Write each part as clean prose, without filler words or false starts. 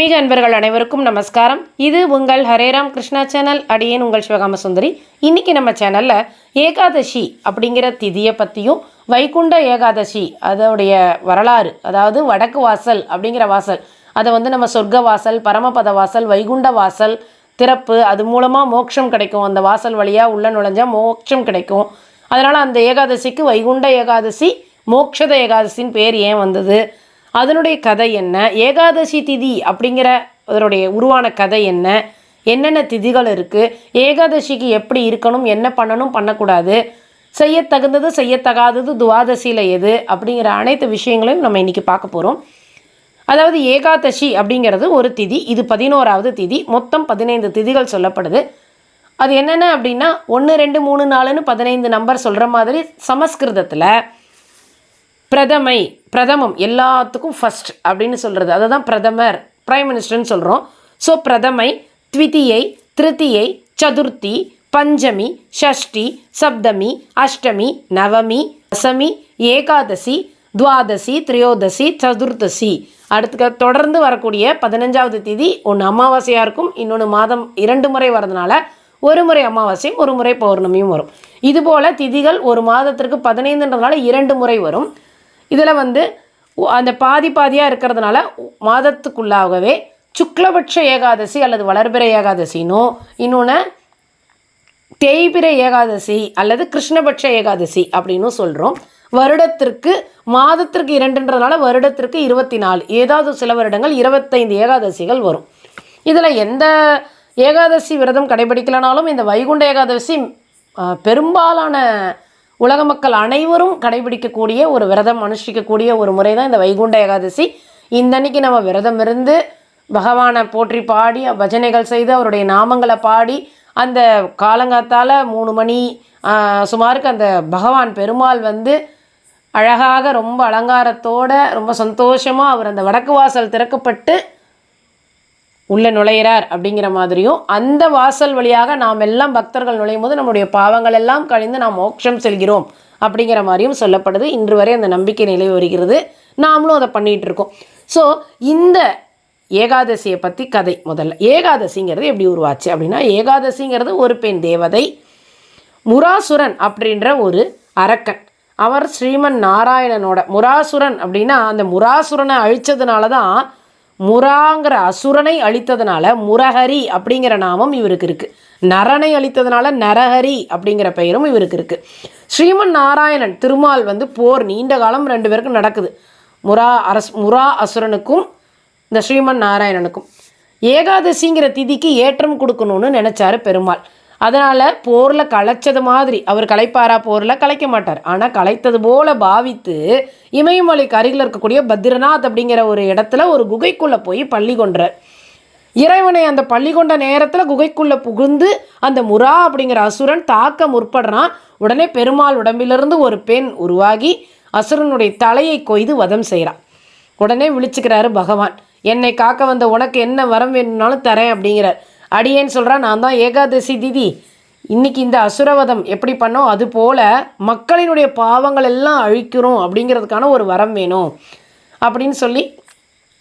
ஆன்மீக அன்பர்கள் அனைவருக்கும் நமஸ்காரம். இது உங்கள் ஹரேராம் கிருஷ்ணா சேனல். அடியேன் உங்கள் சிவகாம சுந்தரி. இன்னைக்கு நம்ம சேனலில் ஏகாதசி அப்படிங்கிற திதியை பற்றியும் வைகுண்ட ஏகாதசி அதோடைய வரலாறு, அதாவது வடக்கு வாசல் அப்படிங்கிற வாசல், அதை நம்ம சொர்க்க வாசல், பரமபத வாசல், வைகுண்ட வாசல் திறப்பு, அது மூலமாக மோட்சம் கிடைக்கும். அந்த வாசல் வழியாக உள்ள நுழைஞ்சால் மோட்சம் கிடைக்கும். அதனால் அந்த ஏகாதசிக்கு வைகுண்ட ஏகாதசி, மோட்சத ஏகாதசின்னு பேர் ஏன் வந்தது, அதனுடைய கதை என்ன, ஏகாதசி திதி அப்படிங்கிற அதனுடைய உருவான கதை என்ன, என்னென்ன திதிகள் இருக்குது, ஏகாதசிக்கு எப்படி இருக்கணும், என்ன பண்ணணும் பண்ணக்கூடாது, செய்யத்தகுந்தது செய்யத்தகாதது துவாதசியில் எது அப்படிங்கிற அனைத்து விஷயங்களையும் நம்ம இன்றைக்கி பார்க்க போகிறோம். அதாவது ஏகாதசி அப்படிங்கிறது ஒரு திதி, இது 11வது திதி. மொத்தம் 15 திதிகள் சொல்லப்படுது. அது என்னென்ன அப்படின்னா 1 2 3 4ன்னு 15 நம்பர் சொல்கிற மாதிரி சமஸ்கிருதத்தில் பிரதமம் எல்லாத்துக்கும் ஃபஸ்ட் அப்படின்னு சொல்கிறது, அதை தான் பிரதமர், பிரைம் மினிஸ்டர்னு சொல்கிறோம். ஸோ பிரதமை, த்விதியை, திருத்தியை, சதுர்த்தி, பஞ்சமி, ஷஷ்டி, சப்தமி, அஷ்டமி, நவமி, தசமி, ஏகாதசி, துவாதசி, திரையோதசி, சதுர்தசி. அடுத்து தொடர்ந்து வரக்கூடிய 15வது திதி ஒன்று அமாவாசையாக இருக்கும், இன்னொன்று மாதம் 2 முறை வரதுனால ஒரு முறை அமாவாசையும் ஒரு முறை பௌர்ணமியும் வரும். இதுபோல் திதிகள் ஒரு மாதத்திற்கு 15ன்றதுனால 2 முறை வரும். இதில் அந்த பாதியாக இருக்கிறதுனால மாதத்துக்குள்ளாகவே சுக்லபட்ச ஏகாதசி அல்லது வளர்பிறை ஏகாதசினும், இன்னொன்று தேய்பிறை ஏகாதசி அல்லது கிருஷ்ணபட்ச ஏகாதசி அப்படின்னு சொல்கிறோம். வருடத்திற்கு மாதத்திற்கு 2ன்றதுனால வருடத்திற்கு 24, ஏதாவது சில வருடங்கள் 25 ஏகாதசிகள் வரும். இதில் எந்த ஏகாதசி விரதம் கடைபிடிக்கலனாலும் இந்த வைகுண்ட ஏகாதசி பெரும்பாலான உலக மக்கள் அனைவரும் கடைபிடிக்கக்கூடிய ஒரு விரதம், அனுஷ்டிக்கக்கூடிய ஒரு முறை தான் இந்த வைகுண்ட ஏகாதசி. இந்த அன்னைக்கு நம்ம விரதம் இருந்து பகவானை போற்றி பாடி பஜனைகள் செய்து அவருடைய நாமங்களை பாடி அந்த காலங்காத்தால் 3 மணி சுமாருக்கு அந்த பகவான் பெருமாள் அழகாக ரொம்ப அலங்காரத்தோடு ரொம்ப சந்தோஷமாக அவர் அந்த வடக்கு வாசல் திறக்கப்பட்டு உள்ளே நுழையிறார் அப்படிங்கிற மாதிரியும், அந்த வாசல் வழியாக நாம் எல்லாம் பக்தர்கள் நுழையும் போது நம்முடைய பாவங்கள் எல்லாம் கழிந்து நாம் மோட்சம் செல்கிறோம் அப்படிங்கிற மாதிரியும் சொல்லப்படுது. இன்று வரை அந்த நம்பிக்கை நிலவி வருகிறது, நாமளும் அதை பண்ணிகிட்டு இருக்கோம். ஸோ இந்த ஏகாதசியை பற்றி கதை. முதல்ல ஏகாதசிங்கிறது எப்படி உருவாச்சு அப்படின்னா, ஏகாதசிங்கிறது ஒரு பெண் தேவதை, முராசுரன் அப்படின்ற ஒரு அரக்கன். அவர் ஸ்ரீமன் நாராயணனோட முராசுரன் அப்படின்னா அந்த முராசுரனை அழித்ததுனால தான், முராங்கிற அசுரனை அழித்ததுனால முரஹரி அப்படிங்கிற நாமம் இவருக்கு இருக்குது. நரனை அழித்ததுனால நரஹரி அப்படிங்கிற பெயரும் இவருக்கு இருக்குது. ஸ்ரீமன் நாராயணன் திருமால் போர் நீண்ட காலம் 2 பேருக்கும் நடக்குது. முரா அசுரனுக்கும் இந்த ஸ்ரீமன் நாராயணனுக்கும். ஏகாதசிங்கிற திதிக்கு ஏற்றம் கொடுக்கணும்னு நினச்சாரு பெருமாள். அதனால் போரில் கலைச்சது மாதிரி, அவர் கலைப்பாரா, போரில் கலைக்க மாட்டார், ஆனால் கலைத்தது போல பாவித்து இமயமலைக்கு அருகில் இருக்கக்கூடிய பத்ரிநாத் அப்படிங்கிற ஒரு இடத்துல ஒரு குகைக்குள்ளே போய் பள்ளி கொண்டார். இறைவனை அந்த பள்ளி கொண்ட நேரத்தில் குகைக்குள்ளே புகுந்து அந்த முரா அப்படிங்கிற அசுரன் தாக்க முற்படுறான். உடனே பெருமாள் உடம்பிலிருந்து ஒரு பெண் உருவாகி அசுரனுடைய தலையை கொய்து வதம் செய்கிறான். உடனே விழிச்சுக்கிறாரு பகவான், என்னை காக்க வந்த உனக்கு என்ன வரம் வேணும்னாலும் தரேன் அப்படிங்கிறார். அடியேன்னு சொல்கிறான், நான் தான் ஏகாதசி திதி, இன்றைக்கி இந்த அசுரவதம் எப்படி பண்ணோம் அதுபோல் மக்களினுடைய பாவங்கள் எல்லாம் அழிக்கிறோம் அப்படிங்கிறதுக்கான ஒரு வரம் வேணும் அப்படின்னு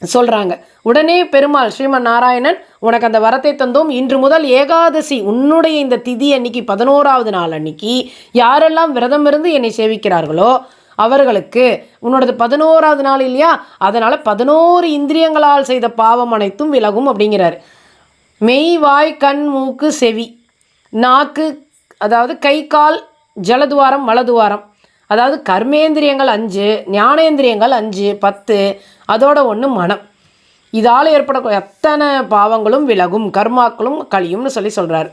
சொல்கிறாங்க. உடனே பெருமாள் ஸ்ரீமன் நாராயணன், உனக்கு அந்த வரத்தை தந்தோம், இன்று முதல் ஏகாதசி உன்னுடைய இந்த திதி அன்னைக்கு 11வது நாள் அன்னைக்கு யாரெல்லாம் விரதம் இருந்து என்னை சேவிக்கிறார்களோ அவர்களுக்கு, உன்னோடது 11வது நாள் இல்லையா, அதனால் 11 இந்திரியங்களால் செய்த பாவம் அனைத்தும் விலகும் அப்படிங்கிறார். மெய், வாய், கண், மூக்கு, செவி, நாக்கு, அதாவது கை, கால், ஜலதுவாரம், மலதுவாரம், அதாவது கர்மேந்திரியங்கள் 5, ஞானேந்திரியங்கள் 5, 10, அதோட 1 மனம். இதால் ஏற்படக்கூடிய எத்தனை பாவங்களும் விலகும், கர்மாக்களும் கழியும்னு சொல்கிறார்.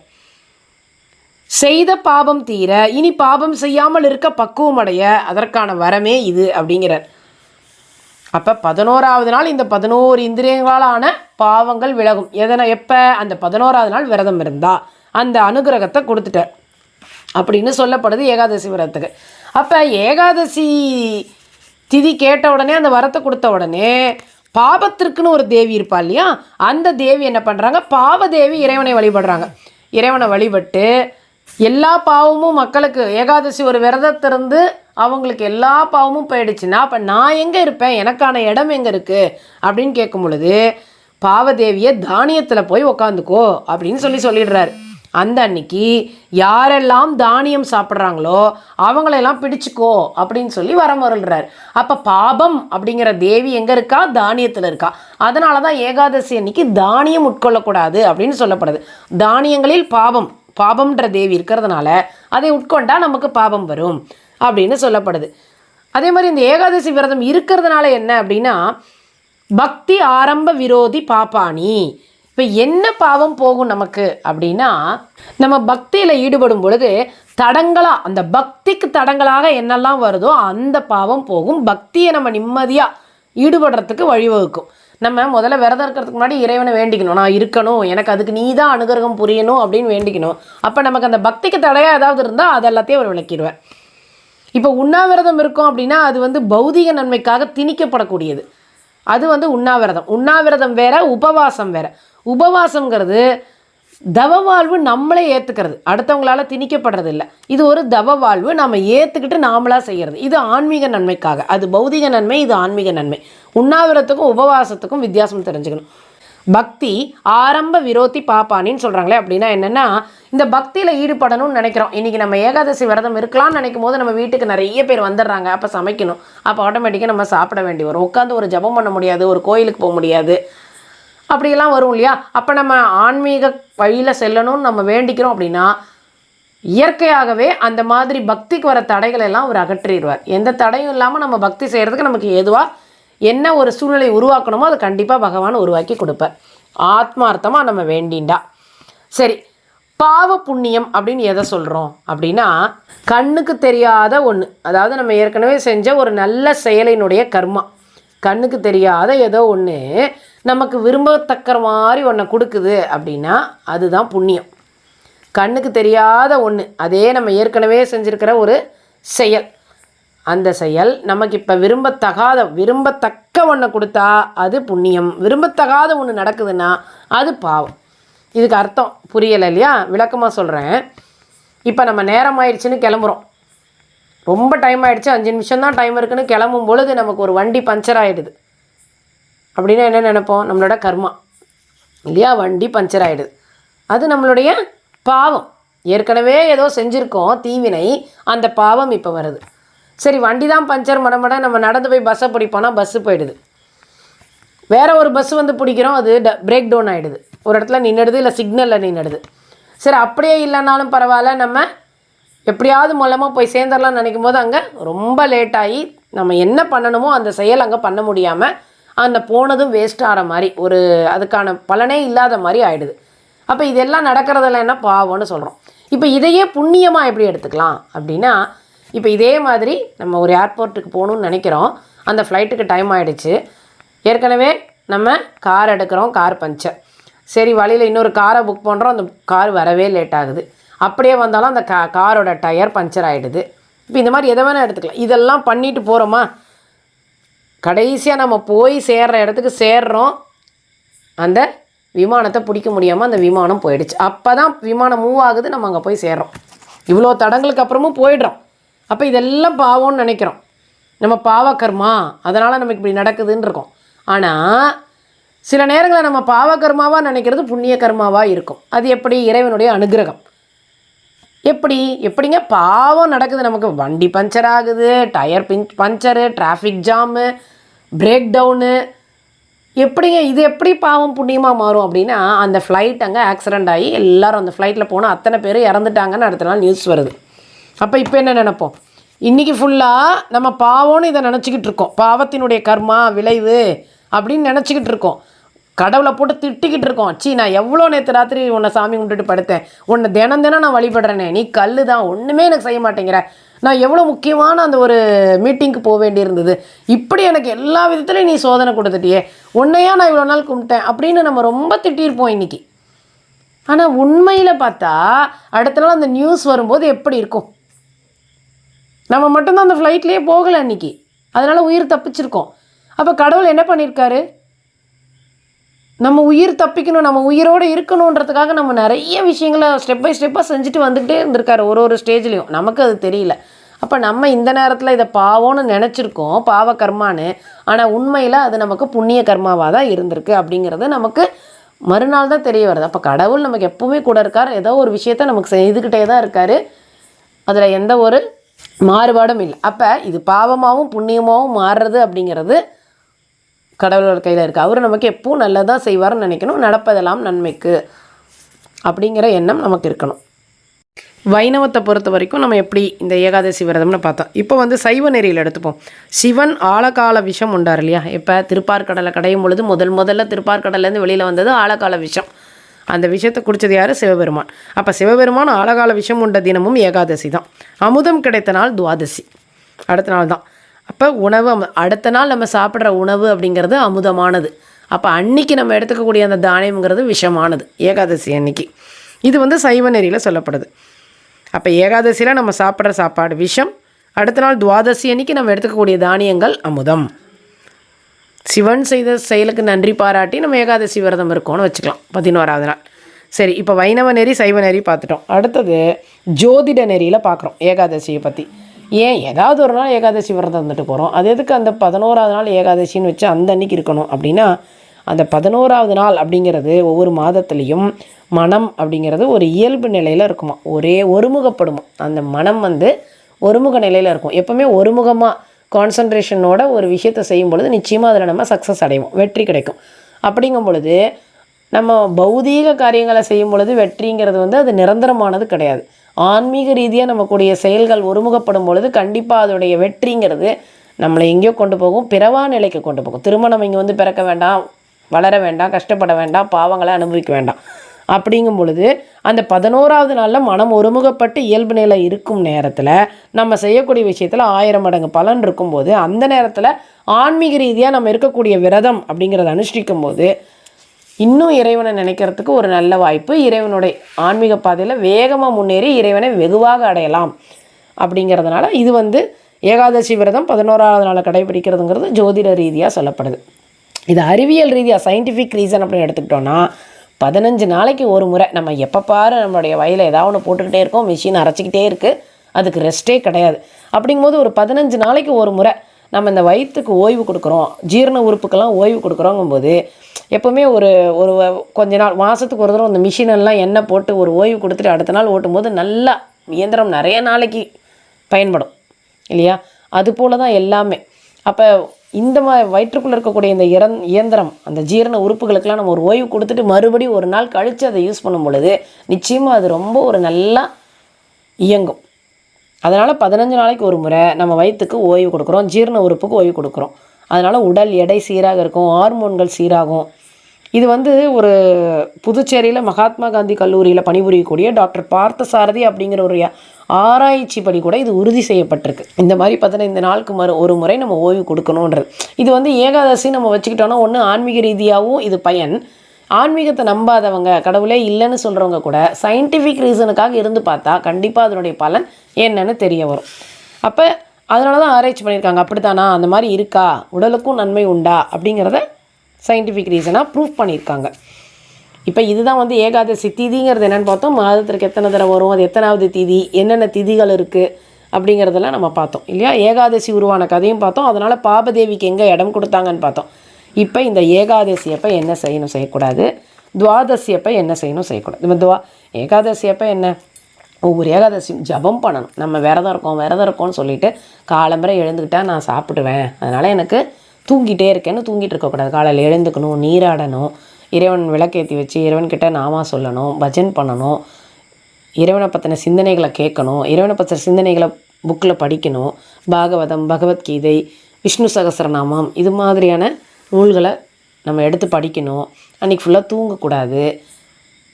செய்த பாவம் தீர இனி பாவம் செய்யாமல் இருக்க பக்குவம் அடைய அதற்கான வரமே இது அப்படிங்கிறார். அப்போ 11வது நாள் இந்த 11 இந்திரியங்களாலான பாவங்கள் விலகும். எப்போ? அந்த 11வது நாள் விரதம் இருந்தால் அந்த அனுகிரகத்தை கொடுத்துட்டார் அப்படின்னு சொல்லப்படுது ஏகாதசி விரதத்துக்கு. அப்போ ஏகாதசி திதி கேட்ட உடனே, அந்த வரத்தை கொடுத்த உடனே பாபத்திற்குன்னு ஒரு தேவி இருப்பா இல்லையா, அந்த தேவி என்ன பண்ணுறாங்க, பாவதேவி இறைவனை வழிபடுறாங்க. இறைவனை வழிபட்டு எல்லா பாவமும் மக்களுக்கு, ஏகாதசி ஒரு விரதத்திலிருந்து அவங்களுக்கு எல்லா பாவமும் போயிடுச்சுன்னா அப்போ நான் எங்கே இருப்பேன், எனக்கான இடம் எங்கே இருக்குது அப்படின்னு கேட்கும் பொழுது பாவதேவியை தானியத்தில் போய் உக்காந்துக்கோ அப்படின்னு சொல்லிடுறாரு. அந்த அன்னைக்கு யாரெல்லாம் தானியம் சாப்பிட்றாங்களோ அவங்களெல்லாம் பிடிச்சிக்கோ அப்படின்னு சொல்லி வரமருள்றார். அப்போ பாபம் அப்படிங்கிற தேவி எங்கே இருக்கா? தானியத்தில் இருக்கா. அதனால தான் ஏகாதசி அன்னைக்கு தானியம் உட்கொள்ளக்கூடாது அப்படின்னு சொல்லப்படுது. தானியங்களில் பாபம்ன்ற தேவி இருக்கிறதுனால அதை உட்கொண்டா நமக்கு பாபம் வரும் அப்படின்னு சொல்லப்படுது. அதே மாதிரி இந்த ஏகாதசி விரதம் இருக்கிறதுனால என்ன அப்படின்னா, பக்தி ஆரம்ப விரோதி பாப்பானி. இப்போ என்ன பாவம் போகும் நமக்கு அப்படின்னா, நம்ம பக்தியில் ஈடுபடும் பொழுது தடங்களாக, அந்த பக்திக்கு தடங்களாக என்னெல்லாம் வருதோ அந்த பாவம் போகும். பக்தியை நம்ம நிம்மதியாக ஈடுபடுறதுக்கு வழிவகுக்கும். நம்ம முதல்ல விரதம் இருக்கிறதுக்கு முன்னாடி இறைவனை வேண்டிக்கணும், நான் இருக்கணும், எனக்கு அதுக்கு நீ தான் அனுகிரகம் புரியணும் அப்படின்னு வேண்டிக்கணும். அப்போ நமக்கு அந்த பக்திக்கு தடையாக ஏதாவது இருந்தால் அது எல்லாத்தையும் அவர் விளக்கிடுவார். இப்போ உண்ணாவிரதம் இருக்கும் அப்படின்னா அது பௌதிக நன்மைக்காக திணிக்கப்படக்கூடியது. அது உண்ணாவிரதம். உண்ணாவிரதம் வேற, உபவாசம் வேற. உபவாசங்கிறது தவ வாழ்வு நம்மளே ஏற்றுக்கிறது, அடுத்தவங்களால திணிக்கப்படுறது இல்லை. இது ஒரு தவ வாழ்வு, நம்ம ஏற்றுக்கிட்டு நாமளாக செய்கிறது. இது ஆன்மீக நன்மைக்காக. அது பௌதிக நன்மை, இது ஆன்மீக நன்மை. உண்ணாவிரத்துக்கும் உபவாசத்துக்கும் வித்தியாசம் தெரிஞ்சுக்கணும். பக்தி ஆரம்ப விரோதி பாப்பானின்னு சொல்கிறாங்களே, அப்படின்னா என்னென்னா, இந்த பக்தியில் ஈடுபடணும்னு நினைக்கிறோம். இன்றைக்கி நம்ம ஏகாதசி விரதம் இருக்கலாம்னு நினைக்கும் போது நம்ம வீட்டுக்கு நிறைய பேர் வந்துடுறாங்க. அப்போ சமைக்கணும். அப்போ ஆட்டோமேட்டிக்காக நம்ம சாப்பிட வேண்டி வரும். உட்காந்து ஒரு ஜபம் பண்ண முடியாது, ஒரு கோயிலுக்கு போக முடியாது, அப்படியெல்லாம் வரும் இல்லையா? அப்போ நம்ம ஆன்மீக வழியில் செல்லணும்னு நம்ம வேண்டிக்கிறோம் அப்படின்னா, இயற்கையாகவே அந்த மாதிரி பக்திக்கு வர தடைகள் எல்லாம் அவர் அகற்றிடுவார். எந்த தடையும் இல்லாமல் நம்ம பக்தி செய்கிறதுக்கு நமக்கு ஏதுவாக என்ன ஒரு சூழ்நிலை உருவாக்கணுமோ அதை கண்டிப்பாக பகவான் உருவாக்கி கொடுப்பார், ஆத்மார்த்தமாக நம்ம வேண்டிண்டா. சரி, பாவ புண்ணியம் அப்படின்னு எதை சொல்கிறோம் அப்படின்னா, கண்ணுக்கு தெரியாத ஒன்று, அதாவது நம்ம ஏற்கனவே செஞ்ச ஒரு நல்ல செயலினுடைய கர்மா, கண்ணுக்கு தெரியாத ஏதோ ஒன்று நமக்கு விரும்பத்தக்கிற மாதிரி ஒன்றை கொடுக்குது அப்படின்னா அதுதான் புண்ணியம். கண்ணுக்கு தெரியாத ஒன்று, அதே நம்ம ஏற்கனவே செஞ்சுருக்கிற ஒரு செயல், அந்த செயல் நமக்கு இப்போ விரும்பத்தக்க ஒன்றை கொடுத்தா அது புண்ணியம். விரும்பத்தகாத ஒன்று நடக்குதுன்னா அது பாவம். இதுக்கு அர்த்தம் புரியலை இல்லையா? விளக்கமாக சொல்கிறேன். இப்போ நம்ம நேரம் ஆயிடுச்சுன்னு கிளம்புறோம், ரொம்ப டைம் ஆகிடுச்சு, 5 நிமிஷம் தான் டைம் இருக்குன்னு கிளம்பும் பொழுது நமக்கு ஒரு வண்டி பஞ்சர் ஆகிடுது அப்படின்னா என்ன நினைப்போம்? நம்மளோட கர்மா இல்லையா? வண்டி பஞ்சர் ஆகிடுது, அது நம்மளுடைய பாவம். ஏற்கனவே ஏதோ செஞ்சுருக்கோம் தீவினை, அந்த பாவம் இப்போ வருது. சரி, வண்டி தான் பஞ்சர், மடமட நம்ம நடந்து போய் பஸ்ஸை பிடிப்போம்னா பஸ்ஸு போயிடுது. வேறு ஒரு பஸ்ஸு பிடிக்கிறோம், அது பிரேக் டவுன் ஆகிடுது, ஒரு இடத்துல நின்றுடுது, இல்லை சிக்னலில் நின்றுடுது. சரி, அப்படியே இல்லைனாலும் பரவாயில்ல, நம்ம எப்படியாவது மூலமாக போய் சேர்ந்துடலாம்னு நினைக்கும் போது அங்கே ரொம்ப லேட்டாகி நம்ம என்ன பண்ணணுமோ அந்த செயல் அங்கே பண்ண முடியாமல் அந்த போனதும் வேஸ்ட் ஆகிற மாதிரி, ஒரு அதுக்கான பலனே இல்லாத மாதிரி ஆகிடுது. அப்போ இதெல்லாம் நடக்கிறதுல என்ன பாவம்னு சொல்கிறோம். இப்போ இதையே புண்ணியமாக எப்படி எடுத்துக்கலாம் அப்படின்னா, இப்போ இதே மாதிரி நம்ம ஒரு ஏர்போர்ட்டுக்கு போகணுன்னு நினைக்கிறோம், அந்த ஃப்ளைட்டுக்கு டைம் ஆகிடுச்சு, ஏற்கனவே நம்ம கார் எடுக்கிறோம், கார் பஞ்சர். சரி, வழியில் இன்னொரு காரை புக் பண்ணுறோம், அந்த கார் வரவே லேட் ஆகுது, அப்படியே வந்தாலும் அந்த காரோட டயர் பஞ்சர் ஆகிடுது. இப்போ இந்த மாதிரி எதை வேணால் எடுத்துக்கலாம். இதெல்லாம் பண்ணிட்டு போகிறோமா, கடைசியாக நம்ம போய் சேர்கிற இடத்துக்கு சேர்றோம், அந்த விமானத்தை பிடிக்க முடியாமல் அந்த விமானம் போயிடுச்சு. அப்போ தான் விமானம் மூவ் ஆகுது, நம்ம அங்கே போய் சேர்றோம், இவ்வளோ தடங்களுக்கு அப்புறமும் போயிடுறோம். அப்போ இதெல்லாம் பாவம்னு நினைக்கிறோம், நம்ம பாவகர்மா, அதனால் நமக்கு இப்படி நடக்குதுன்னு இருக்கோம். ஆனால் சில நேரங்களில் நம்ம பாவகர்மாவாக நினைக்கிறது புண்ணிய கர்மாவாக இருக்கும். அது எப்படி? இறைவனுடைய அனுகிரகம். எப்படிங்க பாவம் நடக்குது, நமக்கு வண்டி பஞ்சர் ஆகுது, tyre puncture, traffic jam, break down, எப்படிங்க இது எப்படி பாவம் புண்ணியமாக மாறும் அப்படின்னா, அந்த ஃப்ளைட் அங்கே ஆக்சிடெண்ட் ஆகி எல்லோரும் அந்த ஃப்ளைட்டில் போனால் அத்தனை பேர் இறந்துட்டாங்கன்னு அடுத்த நாள் நியூஸ் வருது. அப்போ இப்போ என்ன நினைப்போம்? இன்றைக்கி ஃபுல்லாக நம்ம பாவம்னு இதை நினச்சிக்கிட்டு இருக்கோம், பாவத்தினுடைய கர்மா விளைவு அப்படின்னு நினச்சிக்கிட்டு இருக்கோம், கடவுளை போட்டு திட்டிக்கிட்டு இருக்கோம். நான் எவ்வளோ நேற்று ராத்திரி உன்னை சாமி கும்பிட்டுட்டு படுத்தேன், உன்னை தினம் நான் வழிபடுறேனே, நீ கல் தான், ஒன்றுமே எனக்கு செய்ய மாட்டேங்கிற, நான் எவ்வளோ முக்கியமான அந்த ஒரு மீட்டிங்க்கு போக வேண்டியிருந்தது, இப்படி எனக்கு எல்லா விதத்துலையும் நீ சோதனை கொடுத்துட்டியே, உன்னையா நான் இவ்வளோ நாள் கும்பிட்டேன் அப்படின்னு நம்ம ரொம்ப திட்டியிருப்போம் இன்றைக்கி. ஆனால் உண்மையில் பார்த்தா அடுத்த நாள் அந்த நியூஸ் வரும்போது எப்படி இருக்கும்? நம்ம மட்டும்தான் அந்த ஃப்ளைட்லேயே போகலை அன்றைக்கி, அதனால் உயிர் தப்பிச்சிருக்கோம். அப்போ கடவுள் என்ன பண்ணியிருக்காரு? நம்ம உயிர் தப்பிக்கணும், நம்ம உயிரோடு இருக்கணுன்றதுக்காக நம்ம நிறைய விஷயங்களை ஸ்டெப் பை ஸ்டெப்பாக செஞ்சுட்டு வந்துக்கிட்டே இருந்திருக்காரு ஒரு ஸ்டேஜ்லேயும். நமக்கு அது தெரியல. அப்போ நம்ம இந்த நேரத்தில் இதை பாவம்னு நினச்சிருக்கோம், பாவ கர்மான்னு. ஆனால் உண்மையில் அது நமக்கு புண்ணிய கர்மாவாக தான் இருந்திருக்கு அப்படிங்கிறது நமக்கு மறுநாள் தான் தெரிய வருது. அப்போ கடவுள் நமக்கு எப்பவுமே கூட இருக்கார், ஏதோ ஒரு விஷயத்த நமக்கு செய்துக்கிட்டே தான் இருக்கார், அதில் எந்த ஒரு மாறுபாடும் இல்லை. அப்போ இது பாவமாகவும் புண்ணியமாகவும் மாறுறது அப்படிங்கிறது கடவுளோட கையில் இருக்குது. அவர் நமக்கு எப்பவும் நல்லதாக செய்வார்னு நினைக்கணும், நடப்பதெல்லாம் நன்மைக்கு அப்படிங்கிற எண்ணம் நமக்கு இருக்கணும். வைணவத்தை பொறுத்த வரைக்கும் நம்ம எப்படி இந்த ஏகாதசி விரதம்னு பார்த்தோம். இப்போ வந்து சைவ நெறியில் எடுத்துப்போம். சிவன் ஆழகால விஷம் உண்டார் இல்லையா? இப்போ திருப்பார்கடலை கடையும் பொழுது முதல்ல திருப்பார்கடலேருந்து வெளியில் வந்தது ஆழகால விஷம். அந்த விஷயத்தை குடித்தது யார்? சிவபெருமான். அப்போ சிவபெருமான் ஆழகால விஷம் உண்ட தினமும் ஏகாதசி தான். அமுதம் கிடைத்த நாள் துவாதசி, அடுத்த நாள் தான். அப்போ உணவு அடுத்த நாள் நம்ம சாப்பிட்ற உணவு அப்படிங்கிறது அமுதமானது. அப்போ அன்னைக்கு நம்ம எடுத்துக்கக்கூடிய அந்த தானியம்ங்கிறது விஷமானது ஏகாதசி அன்னைக்கு. இது வந்து சைவ நெறியில் சொல்லப்படுது. அப்போ ஏகாதசியில் நம்ம சாப்பிட்ற சாப்பாடு விஷம், அடுத்த நாள் துவாதசி அன்னைக்கு நம்ம எடுத்துக்கக்கூடிய தானியங்கள் அமுதம். சிவன் செய்த செயலுக்கு நன்றி பாராட்டி நம்ம ஏகாதசி விரதம் இருக்கோம்னு வச்சுக்கலாம் 11வது நாள். சரி, இப்போ வைணவ நெறி சைவ நெறி பார்த்துட்டோம். அடுத்தது ஜோதிட நெறியில் பார்க்குறோம் ஏகாதசியை பற்றி. ஏன் ஏதாவது ஒரு நாள் ஏகாதசி விரதம் வந்துட்டு போகிறோம், அது எதுக்கு அந்த 11வது நாள் ஏகாதசின்னு வச்சு அந்த அன்னைக்கு இருக்கணும் அப்படின்னா, அந்த 11வது நாள் அப்படிங்கிறது ஒவ்வொரு மாதத்துலேயும் மனம் அப்படிங்கிறது ஒரு இயல்பு நிலையில் இருக்குமா, ஒருமுகப்படுமா. அந்த மனம் வந்து ஒருமுக நிலையில் இருக்கும். எப்போவுமே ஒருமுகமாக கான்சன்ட்ரேஷனோட ஒரு விஷயத்தை செய்யும் பொழுது நிச்சயமாக அதில் நம்ம சக்ஸஸ் அடைவோம், வெற்றி கிடைக்கும். அப்படிங்கும் பொழுது நம்ம பௌதீக காரியங்களை செய்யும் பொழுது வெற்றிங்கிறது வந்து அது நிரந்தரமானது கிடையாது. ஆன்மீக ரீதியாக நமக்குடைய செயல்கள் ஒருமுகப்படும் பொழுது கண்டிப்பாக அதோடைய வெற்றிங்கிறது நம்மளை எங்கேயோ கொண்டு போகும், பிறவா நிலைக்கு கொண்டு போகும். திருமணம் இங்கே வந்து பிறக்க வேண்டாம், வளர வேண்டாம், கஷ்டப்பட வேண்டாம், பாவங்களை அனுபவிக்க வேண்டாம். அப்படிங்கும் பொழுது அந்த 11வது நாளில் மனம் ஒருமுகப்பட்டு இயல்பு நிலை இருக்கும் நேரத்தில் நம்ம செய்யக்கூடிய விஷயத்தில் 1000 மடங்கு பலன் இருக்கும்போது, அந்த நேரத்தில் ஆன்மீக ரீதியாக நம்ம இருக்கக்கூடிய விரதம் அப்படிங்கிறத அனுஷ்டிக்கும் போது இன்னும் இறைவனை நினைக்கிறதுக்கு ஒரு நல்ல வாய்ப்பு. இறைவனுடைய ஆன்மீக பாதையில் வேகமாக முன்னேறி இறைவனை வெகுவாக அடையலாம். அப்படிங்கிறதுனால இது வந்து ஏகாதசி விரதம் 11வது நாளை கடைபிடிக்கிறதுங்கிறது ஜோதிட ரீதியாக சொல்லப்படுது. இது அறிவியல் ரீதியாக சயின்டிஃபிக் ரீசன் அப்படின்னு எடுத்துக்கிட்டோன்னா 15 நாளைக்கு ஒரு முறை நம்ம எப்போ பாரு நம்மளுடைய வயலில் ஏதாவது ஒன்று போட்டுக்கிட்டே இருக்கோம், மிஷின் அரைச்சிக்கிட்டே இருக்குது, அதுக்கு ரெஸ்ட்டே கிடையாது. அப்படிங்கும்போது ஒரு 15 நாளைக்கு ஒரு முறை நம்ம இந்த வயிற்றுக்கு ஓய்வு கொடுக்குறோம், ஜீரண உறுப்புக்கெல்லாம் ஓய்வு கொடுக்குறோங்கும்போது எப்போவுமே ஒரு கொஞ்ச நாள் மாதத்துக்கு ஒரு தடவை அந்த மிஷினெல்லாம் எண்ணெய் போட்டு ஒரு ஓய்வு கொடுத்துட்டு அடுத்த நாள் ஓட்டும்போது நல்லா இயந்திரம் நிறைய நாளைக்கு பயன்படும் இல்லையா? அதுபோல் தான் எல்லாமே. அப்போ இந்த வயிற்றுக்குள்ளே இருக்கக்கூடிய இந்த இயந்திரம் அந்த ஜீரண உறுப்புகளுக்கெல்லாம் நம்ம ஒரு ஓய்வு கொடுத்துட்டு மறுபடியும் ஒரு நாள் கழித்து அதை யூஸ் பண்ணும் பொழுது நிச்சயமாக அது ரொம்ப ஒரு நல்லா இயங்கும். அதனால் 15 நாளைக்கு ஒரு முறை நம்ம வயிற்றுக்கு ஓய்வு கொடுக்குறோம், ஜீரண உறுப்புக்கு ஓய்வு கொடுக்குறோம். அதனால் உடல் எடை சீராக இருக்கும், ஹார்மோன்கள் சீராகும். இது வந்து ஒரு புதுச்சேரியில் மகாத்மா காந்தி கல்லூரியில் பணிபுரியக்கூடிய டாக்டர் பார்த்தசாரதி அப்படிங்கிற ஒரு ஆராய்ச்சி படி கூட இது உறுதி செய்யப்பட்டிருக்கு. இந்த மாதிரி 15 நாளுக்கு ஒரு முறை நம்ம ஓய்வு கொடுக்கணுன்றது. இது வந்து ஏகாதசி நம்ம வச்சுக்கிட்டோன்னா ஒன்று ஆன்மீக ரீதியாகவும் இது பயன். ஆன்மீகத்தை நம்பாதவங்க, கடவுளே இல்லைன்னு சொல்கிறவங்க கூட சயின்டிஃபிக் ரீசனுக்காக இருந்து பார்த்தா கண்டிப்பாக அதனுடைய பலன் என்னன்னு தெரிய வரும். அப்போ அதனால தான் ஆராய்ச்சி பண்ணியிருக்காங்க. அப்படித்தானா, அந்த மாதிரி இருக்கா, உடலுக்கும் நன்மை உண்டா அப்படிங்கிறத சயின்டிஃபிக் ரீசனாக ப்ரூஃப் பண்ணியிருக்காங்க. இப்போ இதுதான் வந்து ஏகாதசி திதிங்கிறது என்னென்னு பார்த்தோம். மாதத்திற்கு எத்தனை தடவை வரும், அது எத்தனாவது திதி, என்னென்ன திதிகள் இருக்குது அப்படிங்கிறதெல்லாம் நம்ம பார்த்தோம் இல்லையா? ஏகாதசி உருவான கதையும் பார்த்தோம். அதனால் பாபதேவிக்கு எங்கே இடம் கொடுத்தாங்கன்னு பார்த்தோம். இப்போ இந்த ஏகாதசி அப்போ என்ன செய்யணும் செய்யக்கூடாது, துவாதசி அப்போ என்ன செய்யணும் செய்யக்கூடாது. நம்ம ஏகாதசி அப்போ என்ன, ஒவ்வொரு ஏகாதசியும் ஜபம் பண்ணணும். நம்ம விரதம் இருக்கோம்னு சொல்லிவிட்டு காலம்பரை எழுந்துக்கிட்டால் நான் சாப்பிடுவேன், அதனால் எனக்கு தூங்கிட்டே இருக்கேன்னு தூங்கிட்டு இருக்கக்கூடாது. காலையில் எழுந்துக்கணும், நீராடணும், இறைவன் விளக்கேற்றி வச்சு இறைவன்கிட்ட நாமா சொல்லணும், பஜன் பண்ணணும், இறைவனை பற்றின சிந்தனைகளை கேட்கணும், இறைவனை பற்றின சிந்தனைகளை புக்கில் படிக்கணும், பாகவதம், பகவத்கீதை, விஷ்ணு சகஸ்ரநாமம், இது மாதிரியான நூல்களை நம்ம எடுத்து படிக்கணும். அன்றைக்கி ஃபுல்லாக தூங்கக்கூடாது.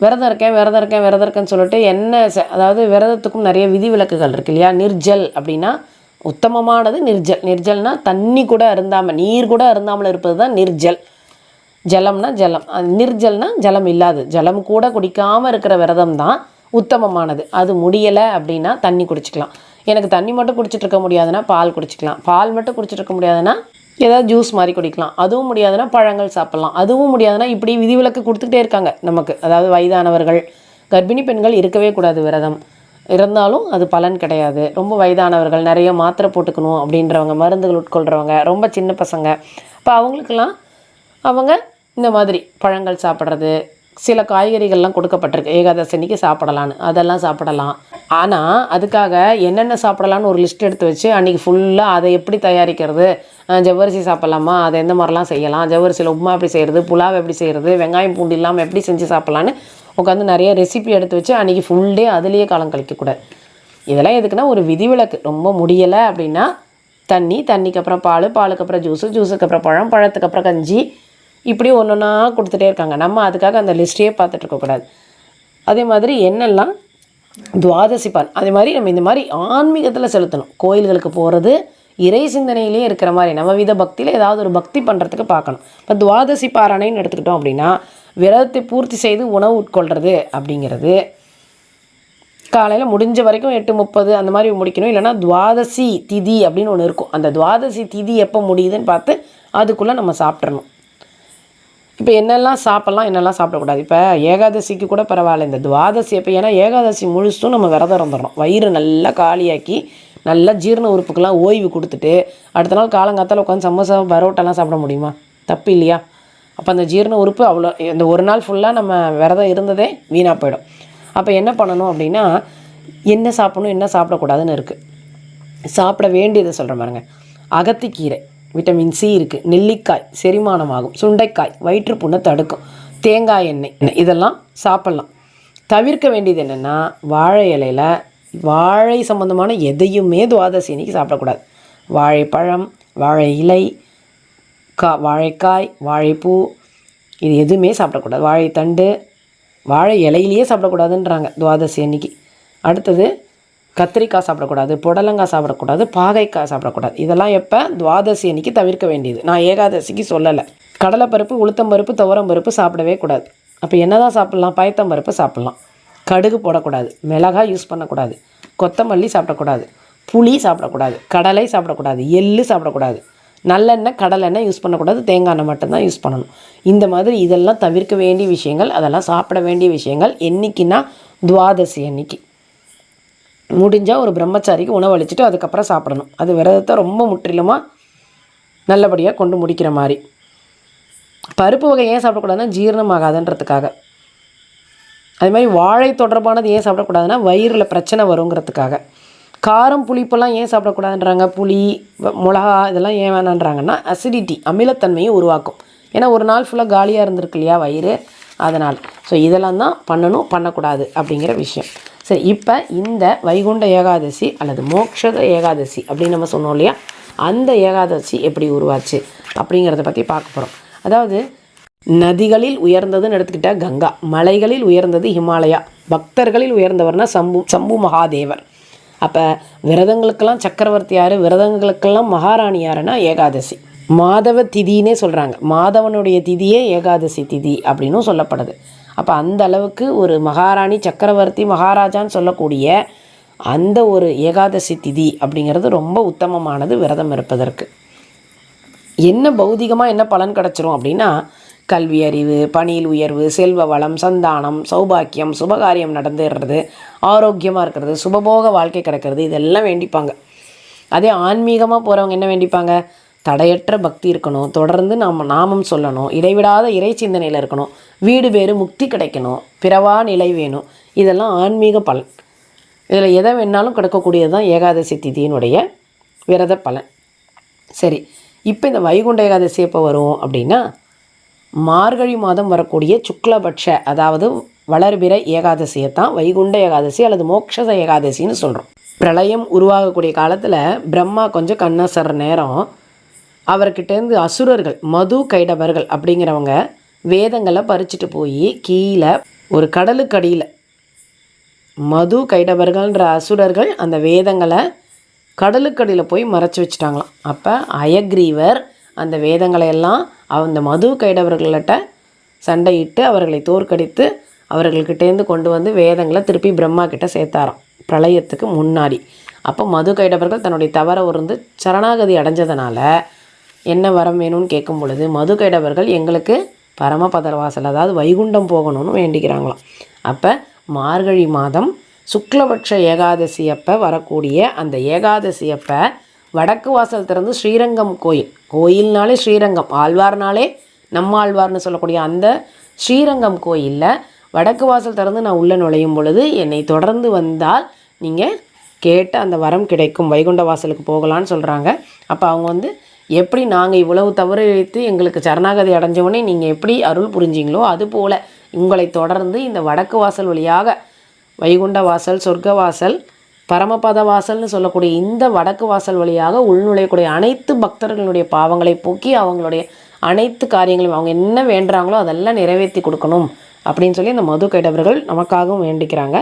விரதம் இருக்கேன்னு சொல்லிட்டு அதாவது விரதத்துக்கும் நிறைய விதிவிலக்குகள் இருக்குது இல்லையா? நிர்ஜல் அப்படின்னா உத்தமமானது நிர்ஜல்னால் தண்ணி கூட அருந்தாமல், நீர் கூட அருந்தாமல் இருப்பது தான் நிர்ஜல். ஜலம்னா ஜலம், நிர்ஜல்னா ஜலம் இல்லாது, ஜலம் கூட குடிக்காமல் இருக்கிற விரதம் தான் உத்தமமானது. அது முடியலை அப்படின்னா தண்ணி குடிச்சிக்கலாம். எனக்கு தண்ணி மட்டும் குடிச்சிட்டு இருக்க முடியாதுன்னா பால் குடிச்சிக்கலாம். பால் மட்டும் குடிச்சிட்டு இருக்க முடியாதுன்னா ஏதாவது ஜூஸ் மாதிரி குடிக்கலாம். அதுவும் முடியாதுன்னா பழங்கள் சாப்பிட்லாம். அதுவும் முடியாதுன்னா இப்படி விதிவிலக்கு கொடுத்துக்கிட்டே இருக்காங்க நமக்கு. அதாவது வயதானவர்கள், கர்ப்பிணி பெண்கள் இருக்கவே கூடாது விரதம். இருந்தாலும் அது பலன் கிடையாது. ரொம்ப வயதானவர்கள், நிறைய மாத்திரை போட்டுக்கணும் அப்படின்றவங்க, மருந்துகள் உட்கொள்கிறவங்க, ரொம்ப சின்ன பசங்க, இப்போ அவங்களுக்கெல்லாம் அவங்க இந்த மாதிரி பழங்கள் சாப்பிட்றது, சில காய்கறிகள்லாம் கொடுக்கப்பட்டிருக்கு ஏகாதசி அன்னைக்கு சாப்பிடலான்னு, அதெல்லாம் சாப்பிடலாம். ஆனால் அதுக்காக என்னென்ன சாப்பிடலான்னு ஒரு லிஸ்ட் எடுத்து வச்சு அன்றைக்கி ஃபுல்லாக அதை எப்படி தயாரிக்கிறது, ஜவ்வரிசி சாப்பிட்லாமா, அதை எந்த மாதிரிலாம் செய்யலாம், ஜவ்வரிசியில் உப்புமா எப்படி செய்கிறது, புலாவ் எப்படி செய்கிறது, வெங்காயம் பூண்டு இல்லாமல் எப்படி செஞ்சு சாப்பிட்லான்னு உட்காந்து நிறைய ரெசிபி எடுத்து வச்சு அன்றைக்கி ஃபுல் டே அதுலேயே காலம் கழிக்கக்கூடாது. இதெல்லாம் எதுக்குன்னா ஒரு விதிவிலக்கு. ரொம்ப முடியலை அப்படின்னா தண்ணிக்கு அப்புறம் பாலுக்கு அப்புறம் ஜூஸுக்கு அப்புறம் பழத்துக்கு அப்புறம் கஞ்சி, இப்படி ஒன்று ஒன்றா கொடுத்துட்டே இருக்காங்க. நம்ம அதுக்காக அந்த லிஸ்ட்டையே பார்த்துட்டு இருக்கக்கூடாது. அதே மாதிரி என்னெல்லாம் துவாதசி அதே மாதிரி நம்ம இந்த மாதிரி ஆன்மீகத்தில் செலுத்தணும். கோயில்களுக்கு போகிறது இறை சிந்தனையிலே இருக்கிற மாதிரி நவவித பக்தியில் ஏதாவது ஒரு பக்தி பண்ணுறதுக்கு பார்க்கணும். இப்போ துவாதசி பாராயணைன்னு எடுத்துக்கிட்டோம் அப்படின்னா விரதத்தை பூர்த்தி செய்து உணவு உட்கொள்கிறது அப்படிங்கிறது காலையில் முடிஞ்ச வரைக்கும் 8:30 அந்த மாதிரி முடிக்கணும். இல்லைனா துவாதசி திதி அப்படின்னு ஒன்று இருக்கும். அந்த துவாதசி திதி எப்போ முடியுதுன்னு பார்த்து அதுக்குள்ளே நம்ம சாப்பிட்றணும். இப்போ என்னெல்லாம் சாப்பிட்லாம், என்னெல்லாம் சாப்பிடக்கூடாது. இப்போ ஏகாதசிக்கு கூட பரவாயில்ல, இந்த துவாதசி அப்போ ஏன்னா ஏகாதசி முழுசும் நம்ம விரதம் இருந்துடணும். வயிறு நல்லா காலியாக்கி நல்லா ஜீரண உறுப்புக்கெல்லாம் ஓய்வு கொடுத்துட்டு அடுத்த நாள் காலங்காத்தால் உட்காந்து சமோசா பரோட்டெல்லாம் சாப்பிட முடியுமா? தப்பு இல்லையா? அப்போ அந்த ஜீரண உறுப்பு அவ்வளோ இந்த ஒரு நாள் ஃபுல்லாக நம்ம விரதம் இருந்ததே வீணாக போயிடும். அப்போ என்ன பண்ணணும் அப்படின்னா என்ன சாப்பிடணும் என்ன சாப்பிடக்கூடாதுன்னு இருக்குது. சாப்பிட வேண்டியதை சொல்கிற பாருங்க. அகத்திக்கீரை விட்டமின் சி இருக்குது, நெல்லிக்காய் செரிமானமாகும், சுண்டைக்காய் வயிற்றுப்புண்ணை தடுக்கும், தேங்காய் எண்ணெய் இதெல்லாம் சாப்பிட்லாம். தவிர்க்க வேண்டியது என்னென்னா வாழை இலையில் வாழை சம்மந்தமான எதையுமே துவாதசி அன்னைக்கு சாப்பிடக்கூடாது. வாழைப்பழம், வாழை இலை, வாழைக்காய், வாழைப்பூ இது எதுவுமே சாப்பிடக்கூடாது. வாழைத்தண்டு, வாழை இலையிலேயே சாப்பிடக்கூடாதுன்றாங்க துவாதசி அன்னைக்கு. அடுத்தது கத்திரிக்காய் சாப்பிடக்கூடாது, புடலங்காய் சாப்பிடக்கூடாது, பாகைக்காய் சாப்பிடக்கூடாது. இதெல்லாம் எப்போ துவாதசி அன்னைக்கு தவிர்க்க வேண்டியது. நான் ஏகாதசிக்கு சொல்லலை. கடலைப்பருப்பு, உளுத்தம்பருப்பு, துவரம்பருப்பு சாப்பிடவே கூடாது. அப்போ என்ன தான் சாப்பிட்லாம்? பயத்தம்பருப்பு சாப்பிட்லாம். கடுகு போடக்கூடாது, மிளகாய் யூஸ் பண்ணக்கூடாது, கொத்தமல்லி சாப்பிடக்கூடாது, புளி சாப்பிடக்கூடாது, கடலை சாப்பிடக்கூடாது, எள்ளு சாப்பிடக்கூடாது, நல்லெண்ணெய் கடலெண்ணெய் யூஸ் பண்ணக்கூடாது, தேங்காய் எண்ணெய் மட்டும்தான் யூஸ் பண்ணணும். இந்த மாதிரி இதெல்லாம் தவிர்க்க வேண்டிய விஷயங்கள், அதெல்லாம் சாப்பிட வேண்டிய விஷயங்கள். என்றைக்குன்னா துவாதசி அன்னைக்கு. முடிஞ்சால் ஒரு பிரம்மச்சாரிக்கு உணவளிச்சுட்டு அதுக்கப்புறம் சாப்பிடணும். அது விரதத்தை ரொம்ப முற்றிலுமாக நல்லபடியாக கொண்டு முடிக்கிற மாதிரி. பருப்பு வகை ஏன் சாப்பிடக்கூடாதுன்னா ஜீரணமாகாதுன்றதுக்காக. அது மாதிரி வாழை தொடர்பானது ஏன் சாப்பிடக்கூடாதுன்னா வயிறில் பிரச்சனை வருங்கிறதுக்காக. காரம் புளிப்பெல்லாம் ஏன் சாப்பிடக்கூடாதுன்றாங்க? புளி மிளகா இதெல்லாம் ஏன் வேணான்றாங்கன்னா அசிடிட்டி அமிலத்தன்மையை உருவாக்கும். ஏன்னா ஒரு நாள் ஃபுல்லாக காலியாக இருந்திருக்கு இல்லையா வயிறு, அதனால். ஸோ இதெல்லாம் தான் பண்ணணும், பண்ணக்கூடாது அப்படிங்கிற விஷயம். சரி, இப்போ இந்த வைகுண்ட ஏகாதசி அல்லது மோட்சத ஏகாதசி அப்படின்னு நம்ம சொன்னோம் இல்லையா, அந்த ஏகாதசி எப்படி உருவாச்சு அப்படிங்கிறத பற்றி பார்க்க போகிறோம். அதாவது நதிகளில் உயர்ந்ததுன்னு எடுத்துக்கிட்டால் கங்கா, மலைகளில் உயர்ந்தது ஹிமாலயா, பக்தர்களில் உயர்ந்தவர்னா சம்பு மகாதேவர். அப்போ விரதங்களுக்கெல்லாம் சக்கரவர்த்தி யார், விரதங்களுக்கெல்லாம் மகாராணி யாருன்னா ஏகாதசி. மாதவ திதினே சொல்கிறாங்க. மாதவனுடைய திதியே ஏகாதசி திதி அப்படின்னும் சொல்லப்படுது. அப்போ அந்த அளவுக்கு ஒரு மகாராணி, சக்கரவர்த்தி, மகாராஜான்னு சொல்லக்கூடிய அந்த ஒரு ஏகாதசி திதி அப்படிங்கிறது ரொம்ப உத்தமமானது விரதம் இருப்பதற்கு. என்ன பௌதிகமாக என்ன பலன் கிடச்சிரும் அப்படின்னா கல்வி அறிவு, பணியில் உயர்வு, செல்வ வளம், சந்தானம், சௌபாக்கியம், சுபகாரியம் நடந்துடுறது, ஆரோக்கியமாக இருக்கிறது, சுபபோக வாழ்க்கை கிடக்கிறது, இதெல்லாம் வேண்டிப்பாங்க. அதே ஆன்மீகமாக போகிறவங்க என்ன வேண்டிப்பாங்க? தடையற்ற பக்தி இருக்கணும், தொடர்ந்து நாமம் சொல்லணும், இடைவிடாத இறை சிந்தனையில் இருக்கணும், வீடு பேறு முக்தி கிடைக்கணும், பிறவா நிலை வேணும். இதெல்லாம் ஆன்மீக பலன். இதில் எதை வேணாலும் கிடைக்கக்கூடியது தான் ஏகாதசி திதியினுடைய விரத பலன். சரி, இப்போ இந்த வைகுண்ட ஏகாதசி எப்போ வரும் அப்படின்னா மார்கழி மாதம் வரக்கூடிய சுக்லபட்ச அதாவது வளர்பிறை ஏகாதசியை தான் வைகுண்ட ஏகாதசி அல்லது மோட்சத ஏகாதசின்னு சொல்கிறோம். பிரளயம் உருவாகக்கூடிய காலத்தில் பிரம்மா கொஞ்சம் கண்ணசர் நேரம் அவர்கிட்டேருந்து அசுரர்கள் மது கைடவர்கள் அப்படிங்கிறவங்க வேதங்களை பறிச்சுட்டு போய் கீழே ஒரு கடலுக்கடியில் மது கைடவர்கள்ன்ற அசுரர்கள் அந்த வேதங்களை கடலுக்கடியில் போய் மறைச்சி வச்சுட்டாங்களாம். அப்போ அயக்ரீவர் அந்த வேதங்களை எல்லாம் அந்த மது கைடவர்கள்ட்ட சண்டையிட்டு அவர்களை தோற்கடித்து அவர்கள்கிட்டேருந்து கொண்டு வந்து வேதங்களை திருப்பி பிரம்மா கிட்ட சேர்த்தாராம் பிரளயத்துக்கு முன்னாடி. அப்போ மது கைடவர்கள் தன்னுடைய தவறை உணர்ந்து சரணாகதி அடைஞ்சதுனால என்ன வரம் வேணும்னு கேட்கும் பொழுது மது கைடவர்கள் எங்களுக்கு பரமபதவாசல் அதாவது வைகுண்டம் போகணும்னு வேண்டிக்கிறாங்களாம். அப்போ மார்கழி மாதம் சுக்லபட்ச ஏகாதசி அப்போ வரக்கூடிய அந்த ஏகாதசி அப்போ வடக்கு வாசல் திறந்து ஸ்ரீரங்கம் கோயில்னாலே ஸ்ரீரங்கம், ஆழ்வார்னாலே நம்மாழ்வார்னு சொல்லக்கூடிய அந்த ஸ்ரீரங்கம் கோயிலில் வடக்கு வாசல் திறந்து நான் உள்ளே நுழையும் பொழுது என்னை தொடர்ந்து வந்தால் நீங்கள் கேட்ட அந்த வரம் கிடைக்கும், வைகுண்ட வாசலுக்கு போகலான்னு சொல்கிறாங்க. அப்போ அவங்க எப்படி நாங்கள் இவ்வளவு தவறு இழைத்து எங்களுக்கு சரணாகதி அடைஞ்சவொடனே நீங்கள் எப்படி அருள் புரிஞ்சிங்களோ அதுபோல் உங்களை தொடர்ந்து இந்த வடக்கு வாசல் வழியாக வைகுண்ட வாசல், சொர்க்க வாசல், பரமபத வாசல்னு சொல்லக்கூடிய இந்த வடக்கு வாசல் வழியாக உள்நுழையக்கூடிய அனைத்து பக்தர்களுடைய பாவங்களை போக்கி அவங்களுடைய அனைத்து காரியங்களையும் அவங்க என்ன வேண்டுறாங்களோ அதெல்லாம் நிறைவேற்றி கொடுக்கணும் அப்படின்னு சொல்லி இந்த மது கைடவர்கள் நமக்காகவும் வேண்டிக்கிறாங்க.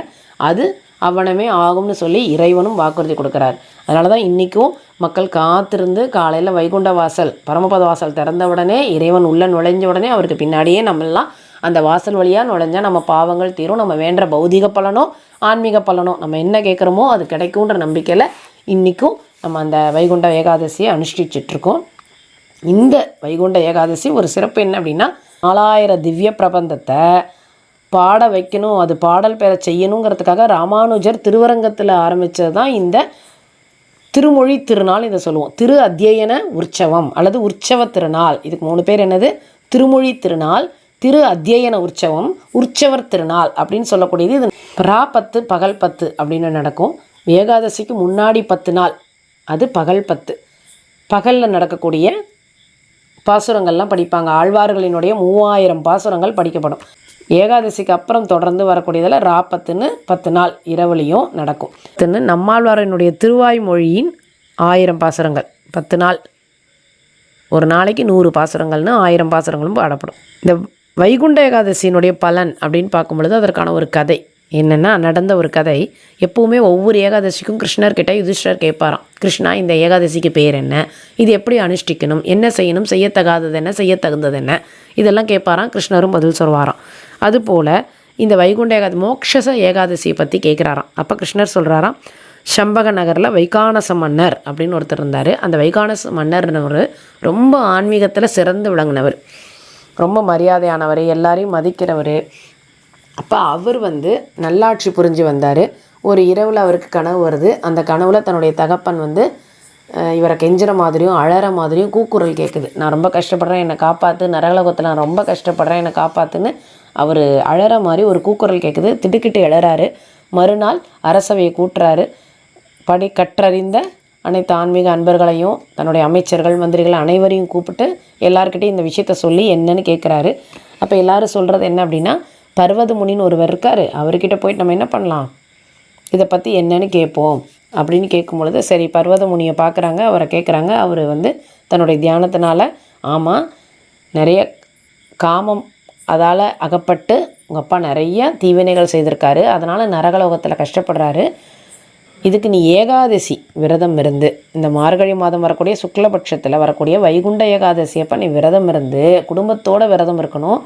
அது அவனமே ஆகும்னு சொல்லி இறைவனும் வாக்குறுதி கொடுக்குறார். அதனால தான் இன்றைக்கும் மக்கள் காத்திருந்து காலையில் வைகுண்ட வாசல், பரமபத வாசல் திறந்த உடனே இறைவன் உள்ளே நுழைஞ்ச உடனே அவருக்கு பின்னாடியே நம்மெல்லாம் அந்த வாசல் வழியாக நுழைஞ்சால் நம்ம பாவங்கள் தீரும், நம்ம வேண்ட பௌதிக பலனோ ஆன்மீக பலனோ நம்ம என்ன கேட்குறோமோ அது கிடைக்கும்ன்ற நம்பிக்கையில் இன்றைக்கும் நம்ம அந்த வைகுண்ட ஏகாதசியை அனுஷ்டிச்சிட்ருக்கோம். இந்த வைகுண்ட ஏகாதசி ஒரு சிறப்பு என்ன அப்படின்னா 4000 திவ்ய பிரபந்தத்தை பாட வைக்கணும், அது பாடல் பெற செய்யணுங்கிறதுக்காக ராமானுஜர் திருவரங்கத்தில் ஆரம்பித்தது தான் இந்த திருமொழி திருநாள் இதை சொல்லுவோம். திரு அத்தியன உற்சவம் அல்லது உற்சவ திருநாள். இதுக்கு 3 பேர் என்னது? திருமொழி திருநாள், திரு அத்தியன உற்சவம், உற்சவர் திருநாள் அப்படின்னு சொல்லக்கூடியது. இது ரா 10 பகல் 10 அப்படின்னு நடக்கும். ஏகாதசிக்கு முன்னாடி 10 நாள் அது பகல் 10. பகலில் நடக்கக்கூடிய பாசுரங்கள்லாம் படிப்பாங்க. ஆழ்வார்களினுடைய 3000 பாசுரங்கள் படிக்கப்படும். ஏகாதசிக்கு அப்புறம் தொடர்ந்து வரக்கூடியதில் ரா 10ன்னு 10 நாள் இரவுலையும் நடக்கும். நம்மாழ்வாரினுடைய திருவாய்மொழியின் 1000 பாசுரங்கள் 10 நாள், ஒரு நாளைக்கு 100 பாசுரங்கள்னு 1000 பாசுரங்களும் பாடப்படும். இந்த வைகுண்ட ஏகாதசியினுடைய பலன் அப்படின்னு பார்க்கும்பொழுது அதற்கான ஒரு கதை என்னென்னா, நடந்த ஒரு கதை. எப்போவுமே ஒவ்வொரு ஏகாதசிக்கும் கிருஷ்ணர்கிட்ட யுதிஷ்டர் கேட்பாராம், கிருஷ்ணா இந்த ஏகாதசிக்கு பேர் என்ன, இது எப்படி அனுஷ்டிக்கணும், என்ன செய்யணும், செய்யத்தகாதது என்ன, செய்யத்தகுந்தது என்ன, இதெல்லாம் கேட்பாராம். கிருஷ்ணரும் பதில் சொல்வாராம். அதுபோல் இந்த வைகுண்ட மோக்ஷச ஏகாதசியை பற்றி கேட்குறாராம். அப்போ கிருஷ்ணர் சொல்கிறாராம், சம்பக நகரில் வைகானச மன்னர் அப்படின்னு ஒருத்தர் இருந்தார். அந்த வைகானச மன்னர்னவர் ரொம்ப ஆன்மீகத்தில் சிறந்து விளங்கினவர், ரொம்ப மரியாதையானவர், எல்லாரையும் மதிக்கிறவர். அப்போ அவர் நல்லாட்சி புரிஞ்சு வந்தார். ஒரு இரவில் அவருக்கு கனவு வருது. அந்த கனவில் தன்னுடைய தகப்பன் இவரை கெஞ்சுற மாதிரியும் அழற மாதிரியும் கூக்குரல் கேட்குது. நான் ரொம்ப கஷ்டப்படுறேன், என்னை காப்பாற்று, நரகலோகத்தில் நான் ரொம்ப கஷ்டப்படுறேன், என்னை காப்பாற்றுன்னு அவர் அழற மாதிரி ஒரு கூக்குரல் கேட்குது. திடுக்கிட்டு எழறாரு. மறுநாள் அரசவையை கூட்டுறாரு. கற்றறிந்த அனைத்து ஆன்மீக அன்பர்களையும் தன்னுடைய அமைச்சர்கள் மந்திரிகள் அனைவரையும் கூப்பிட்டு எல்லாருக்கிட்டையும் இந்த விஷயத்த சொல்லி என்னன்னு கேட்குறாரு. அப்போ எல்லோரும் சொல்கிறது என்ன அப்படின்னா, பர்வத முனின்னு ஒருவர் இருக்கார், அவர்கிட்ட போயிட்டு நம்ம என்ன பண்ணலாம், இதை பற்றி என்னன்னு கேட்போம் அப்படின்னு கேட்கும் பொழுது சரி பர்வத முனியை பார்க்குறாங்க. அவரை கேட்குறாங்க. அவர் தன்னுடைய தியானத்தினால ஆமாம் நிறைய காமம் அதால் அகப்பட்டு உங்கள் அப்பா நிறைய தீவினைகள் செய்திருக்காரு, அதனால் நரகலோகத்தில் கஷ்டப்படுறாரு. இதுக்கு நீ ஏகாதசி விரதம் இருந்து, இந்த மார்கழி மாதம் வரக்கூடிய சுக்லபட்சத்தில் வரக்கூடிய வைகுண்ட ஏகாதசி அப்போ நீ விரதம் இருந்து குடும்பத்தோடு விரதம் இருக்கணும்.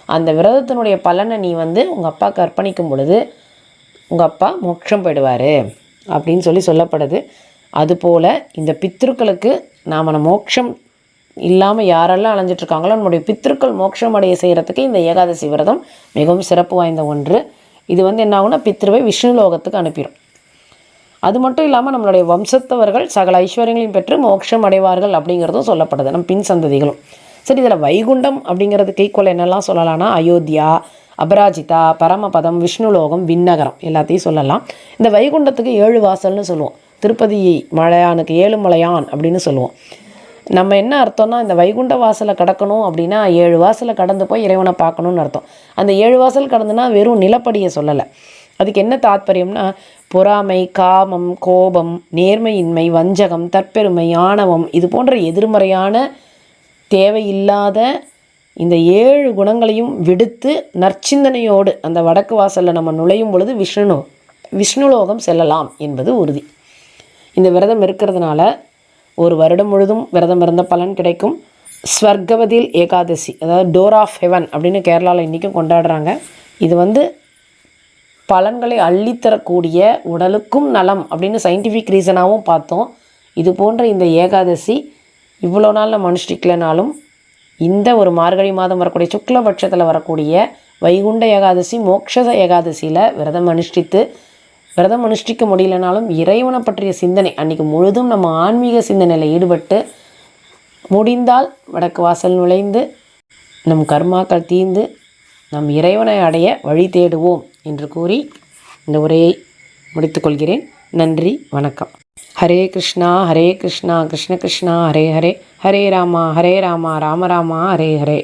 அந்த விரதத்தினுடைய பலனை நீ உங்கள் அப்பாவுக்கு அர்ப்பணிக்கும் பொழுது உங்கள் அப்பா மோட்சம் போயிடுவார் அப்படின்னு சொல்லப்படுது. அதுபோல் இந்த பித்ருக்களுக்கு நாம் மோட்சம் இல்லாமல் யாரெல்லாம் அலைஞ்சிட்ருக்காங்களோ நம்முடைய பித்ருக்கள் மோட்சம் அடைய செய்கிறதுக்கு இந்த ஏகாதசி விரதம் மிகவும் சிறப்பு வாய்ந்த ஒன்று. இது என்ன ஆகும்னா பித்ருவை விஷ்ணு லோகத்துக்கு அனுப்பிடும். அது மட்டும் இல்லாமல் நம்மளுடைய வம்சத்தவர்கள் சகல ஐஸ்வர்யங்களையும் பெற்று மோட்சம் அடைவார்கள் அப்படிங்கிறதும் சொல்லப்படுது, நம்ம பின் சந்ததிகளும். சரி, இதில் வைகுண்டம் அப்படிங்கிறதுக்கு ஈக்குவல் என்னெல்லாம் சொல்லலாம்னா அயோத்தியா, அபராஜிதா, பரமபதம், விஷ்ணுலோகம், விண்ணகரம் எல்லாத்தையும் சொல்லலாம். இந்த வைகுண்டத்துக்கு 7 வாசல்னு சொல்லுவோம். திருப்பதி மலையானுக்கு 7 மலையான் அப்படின்னு சொல்லுவோம். நம்ம என்ன அர்த்தம்னா, இந்த வைகுண்ட வாசலை கடக்கணும் அப்படின்னா 7 வாசலை கடந்து போய் இறைவனை பார்க்கணுன்னு அர்த்தம். அந்த 7 வாசல் கடந்துனா வெறும் நிலப்படியை சொல்லலை. அதுக்கு என்ன தாத்பரியம்னா, பொறாமை, காமம், கோபம், நேர்மையின்மை, வஞ்சகம், தற்பெருமை, ஆணவம் இது போன்ற எதிர்மறையான தேவையில்லாத இந்த 7 குணங்களையும் விடுத்து நற்சிந்தனையோடு அந்த வடக்கு வாசலில் நம்ம நுழையும் பொழுது விஷ்ணுலோகம் செல்லலாம் என்பது உறுதி. இந்த விரதம் இருக்கிறதுனால ஒரு வருடம் முழுதும் விரதம் இருந்த பலன் கிடைக்கும். ஸ்வர்கவதில் ஏகாதசி, அதாவது டோர் ஆஃப் ஹெவன் அப்படின்னு கேரளாவில் இன்றைக்கும் கொண்டாடுறாங்க. இது பலன்களை அள்ளித்தரக்கூடிய உடலுக்கும் நலம் அப்படின்னு சயின்டிஃபிக் ரீசனாகவும் பார்த்தோம். இது போன்ற இந்த ஏகாதசி இவ்வளோ நாள் நம்ம அனுஷ்டிக்கலைனாலும் இந்த ஒரு மார்கழி மாதம் வரக்கூடிய சுக்லபட்சத்தில் வரக்கூடிய வைகுண்ட ஏகாதசி மோக்ஷ ஏகாதசியில் விரதம் அனுஷ்டித்து விரதம் அனுஷ்டிக்க முடியலனாலும் இறைவனை பற்றிய சிந்தனை அன்றைக்கி முழுதும் நம்ம ஆன்மீக சிந்தனையில் ஈடுபட்டு முடிந்தால் வடக்கு வாசல் நுழைந்து நம் கர்மாக்கள் தீர்ந்து நம் இறைவனை அடைய வழி தேடுவோம் என்று கூறி இந்த உரையை முடித்துக்கொள்கிறேன். நன்றி, வணக்கம். ஹரே கிருஷ்ணா கிருஷ்ண கிருஷ்ணா ஹரே ஹரே, ஹரே ராமா ராம ராமா ஹரே ஹரே.